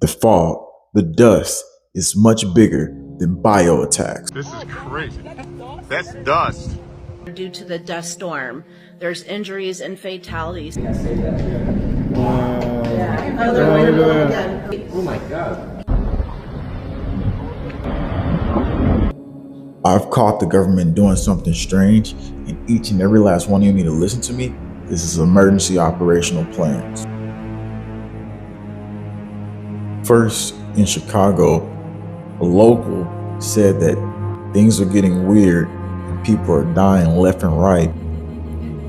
The fog, the dust is much bigger than bio attacks. This is crazy. That's dust. Due to the dust storm, there's injuries and fatalities. Oh my God. I've caught the government doing something strange, and each and every last one of you need to listen to me. This is emergency operational plans. First, in Chicago, a local said that things are getting weird and people are dying left and right.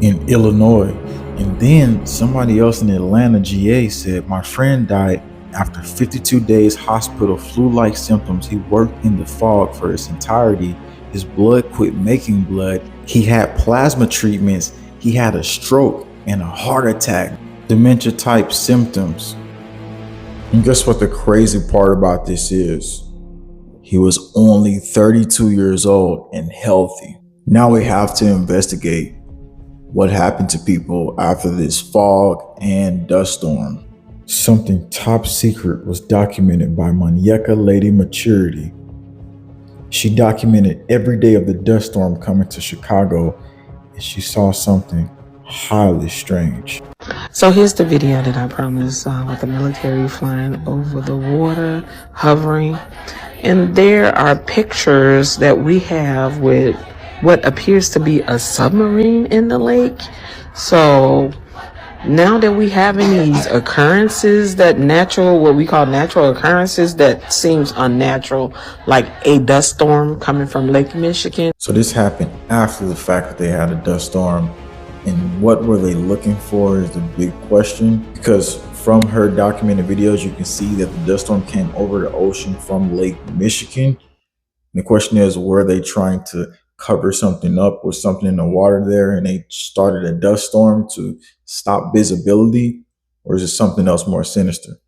In Illinois, and then somebody else in Atlanta, GA, said my friend died after 52 days hospital flu-like symptoms. He worked in the fog for its entirety. His blood quit making blood. He had plasma treatments. He had a stroke and a heart attack, dementia type symptoms. And guess what the crazy part about this is? He was only 32 years old and healthy. Now we have to investigate what happened to people after this fog and dust storm. Something top secret was documented by Manieka Lady Maturity. She documented every day of the dust storm coming to Chicago, and she saw something highly strange. So here's the video that I promised with the military flying over the water, hovering. And there are pictures that we have with what appears to be a submarine in the lake. So now that we having these occurrences that what we call natural occurrences that seems unnatural, like a dust storm coming from Lake Michigan. So this happened after the fact that they had a dust storm. And what were they looking for is the big question, because from her documented videos, you can see that the dust storm came over the ocean from Lake Michigan. And the question is, were they trying to cover something up with something in the water there and they started a dust storm to stop visibility? Or is it something else more sinister?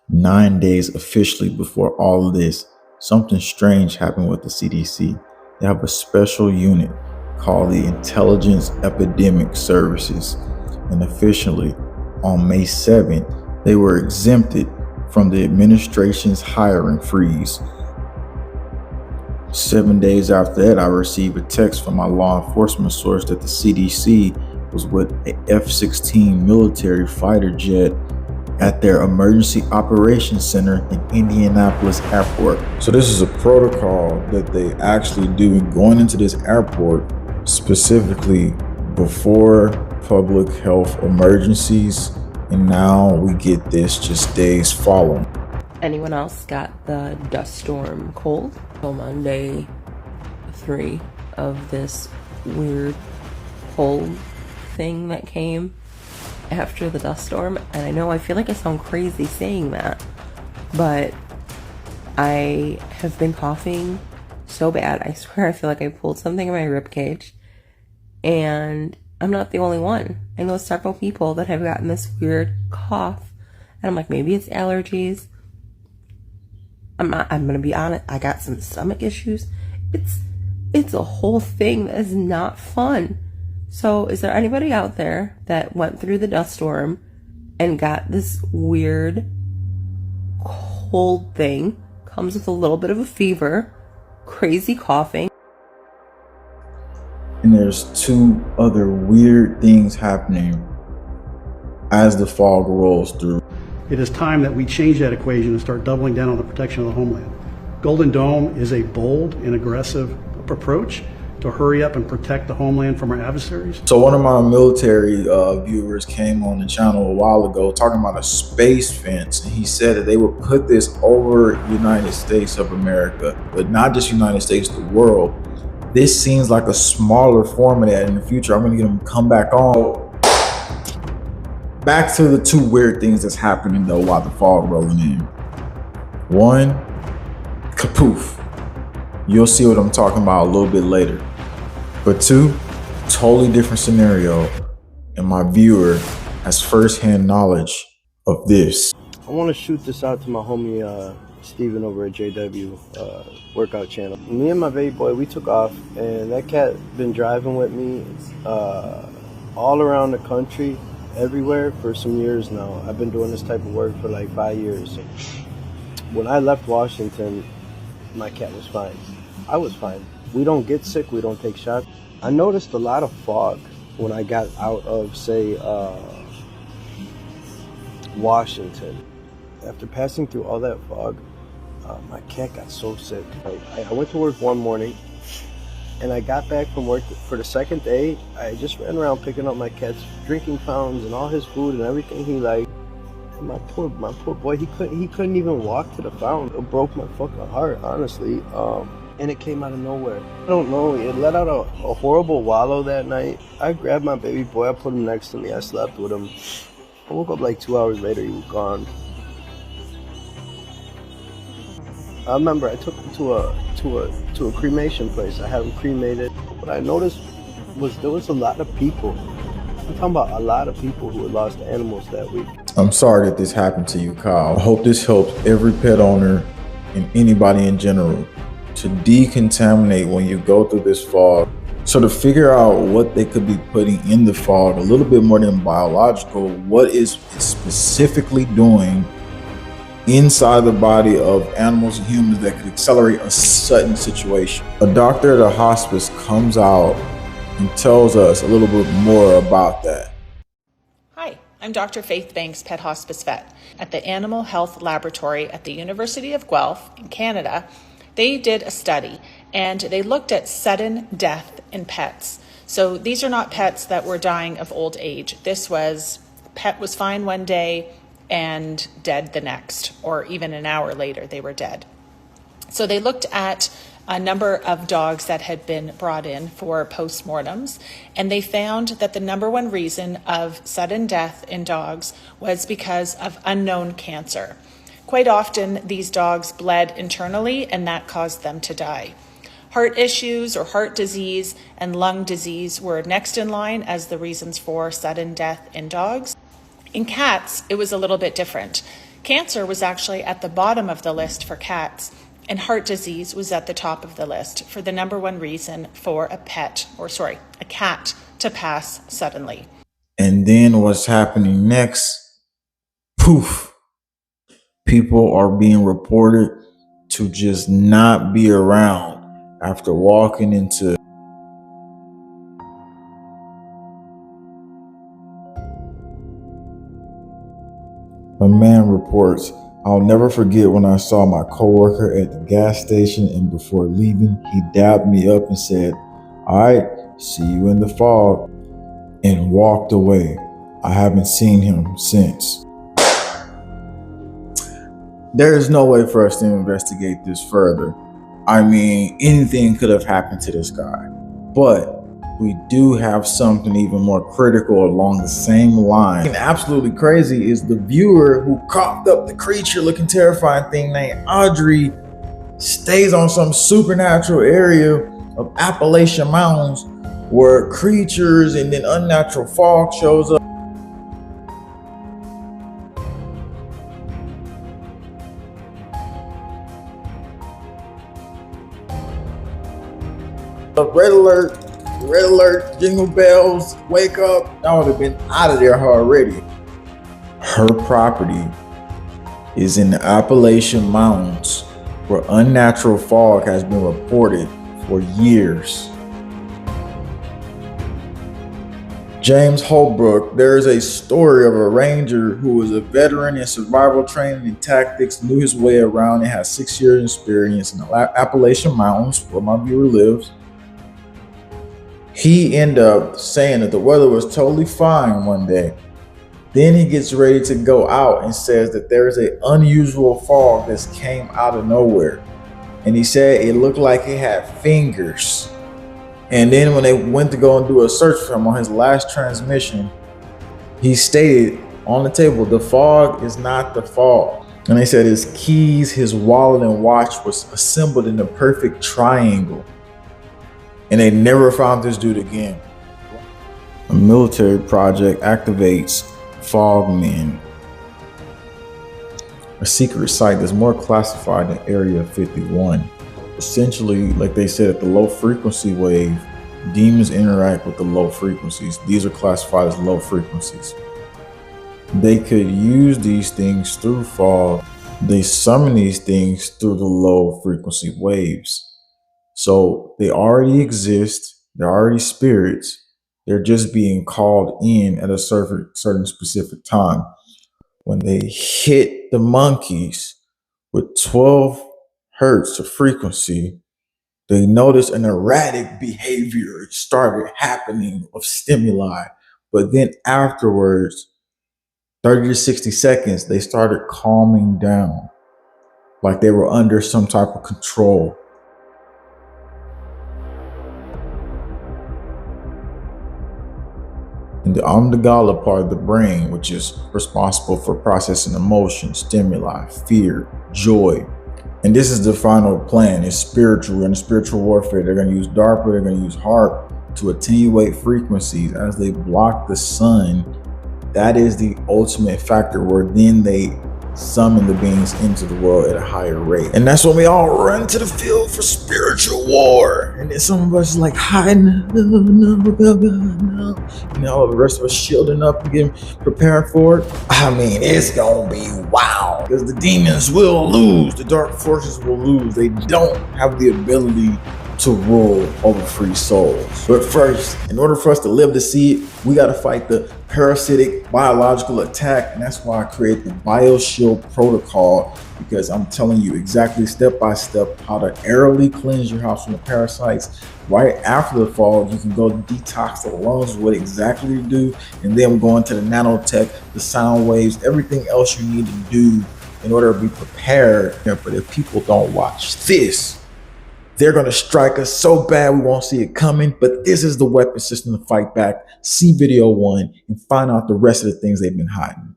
9 days officially before all of this, something strange happened with the CDC. They have a special unit called the Intelligence Epidemic Services. And officially, on May 7th, they were exempted from the administration's hiring freeze. 7 days after that, I received a text from my law enforcement source that the CDC was with a F-16 military fighter jet at their Emergency Operations Center in Indianapolis Airport. So this is a protocol that they actually do going into this airport, specifically before public health emergencies, and now we get this just days following. Anyone else got the dust storm cold? I'm on day 3 of this weird cold thing that came after the dust storm, and I know I feel like I sound crazy saying that, but I have been coughing so bad. I swear I feel like I pulled something in my ribcage, and I'm not the only one. I know several people that have gotten this weird cough, and I'm like, maybe it's allergies. I'm gonna be honest, I got some stomach issues. It's a whole thing that is not fun. So is there anybody out there that went through the dust storm and got this weird cold thing? Comes with a little bit of a fever, crazy coughing. And there's 2 other weird things happening as the fog rolls through. It is time that we change that equation and start doubling down on the protection of the homeland. Golden Dome is a bold and aggressive approach to hurry up and protect the homeland from our adversaries. So one of my military viewers came on the channel a while ago talking about a space fence, and he said that they would put this over United States of America, but not just United States, the world. This seems like a smaller form of that. In the future, I'm gonna get them to come back on. Back to the 2 weird things that's happening though while the fog rolling in. 1, kapoof. You'll see what I'm talking about a little bit later. But 2, totally different scenario, and my viewer has firsthand knowledge of this. I want to shoot this out to my homie Steven over at JW workout channel. Me and my baby boy, we took off, and that cat been driving with me all around the country everywhere for some years now. I've been doing this type of work for like 5 years. When I left Washington, my cat was fine. I was fine. We don't get sick, we don't take shots. I noticed a lot of fog when I got out of, say, Washington. After passing through all that fog, my cat got so sick. I went to work one morning, and I got back from work for the second day. I just ran around picking up my cat's drinking fountains and all his food and everything he liked. And my poor boy, he couldn't even walk to the fountain. It broke my fucking heart, honestly. And it came out of nowhere. I don't know, it let out a horrible wallow that night. I grabbed my baby boy, I put him next to me, I slept with him. I woke up like 2 hours later, he was gone. I remember I took him to a cremation place. I had him cremated. What I noticed was there was a lot of people. I'm talking about a lot of people who had lost animals that week. I'm sorry that this happened to you, Kyle. I hope this helps every pet owner and anybody in general to decontaminate when you go through this fog. So to figure out what they could be putting in the fog, a little bit more than biological, what is it specifically doing inside the body of animals and humans that could accelerate a sudden situation. A doctor at a hospice comes out and tells us a little bit more about that. Hi, I'm Dr. Faith Banks, Pet Hospice Vet. At the Animal Health Laboratory at the University of Guelph in Canada, they did a study and they looked at sudden death in pets. So these are not pets that were dying of old age. Pet was fine one day and dead the next, or even an hour later, they were dead. So they looked at a number of dogs that had been brought in for postmortems, and they found that the number one reason of sudden death in dogs was because of unknown cancer. Quite often, these dogs bled internally, and that caused them to die. Heart issues or heart disease and lung disease were next in line as the reasons for sudden death in dogs. In cats, it was a little bit different. Cancer was actually at the bottom of the list for cats, and heart disease was at the top of the list for the number one reason for a cat to pass suddenly. And then what's happening next? Poof. People are being reported to just not be around after walking into a man reports, "I'll never forget when I saw my coworker at the gas station, and before leaving, he dabbed me up and said, 'All right, see you in the fog,' and walked away. I haven't seen him since." There is no way for us to investigate this further. I mean, anything could have happened to this guy. But we do have something even more critical along the same line. And absolutely crazy is the viewer who coughed up the creature looking terrifying thing named Audrey stays on some supernatural area of Appalachian Mountains where creatures and then unnatural fog shows up. Red alert, jingle bells, wake up. I would have been out of there already. Her property is in the Appalachian Mountains where unnatural fog has been reported for years. James Holbrook, there is a story of a ranger who was a veteran in survival training and tactics, knew his way around, and has 6 years experience in the Appalachian Mountains where my viewer lives. He ended up saying that the weather was totally fine one day. Then he gets ready to go out and says that there is an unusual fog that came out of nowhere. And he said it looked like it had fingers. And then when they went to go and do a search for him on his last transmission, he stated on the table, "The fog is not the fog." And they said his keys, his wallet, and watch was assembled in a perfect triangle. And they never found this dude again. A military project activates fogmen, a secret site that's more classified than Area 51. Essentially, like they said, at the low frequency wave, demons interact with the low frequencies. These are classified as low frequencies. They could use these things through fog. They summon these things through the low frequency waves. So they already exist. They're already spirits. They're just being called in at a certain specific time. When they hit the monkeys with 12 hertz of frequency, they noticed an erratic behavior started happening of stimuli. But then afterwards, 30 to 60 seconds, they started calming down like they were under some type of control. And the amygdala part of the brain, which is responsible for processing emotion, stimuli, fear, joy. And this is the final plan. It's spiritual. In spiritual warfare, they're going to use DARPA, they're going to use HARP to attenuate frequencies as they block the sun. That is the ultimate factor where then they summon the beings into the world at a higher rate. And that's when we all run to the field for spiritual war. And then some of us like hiding, no. You know, the rest of us shielding up and getting prepared for it. I mean, it's gonna be wow. Because the demons will lose. The dark forces will lose. They don't have the ability to rule over free souls. But first, in order for us to live to see it, we got to fight the parasitic biological attack. And that's why I created the BioShield protocol, because I'm telling you exactly step by step how to airily cleanse your house from the parasites. Right after the fall, you can go detox the lungs, what exactly to do. And then we're going to the nanotech, the sound waves, everything else you need to do in order to be prepared. But if people don't watch this, they're going to strike us so bad we won't see it coming. But this is the weapon system to fight back. See video 1 and find out the rest of the things they've been hiding.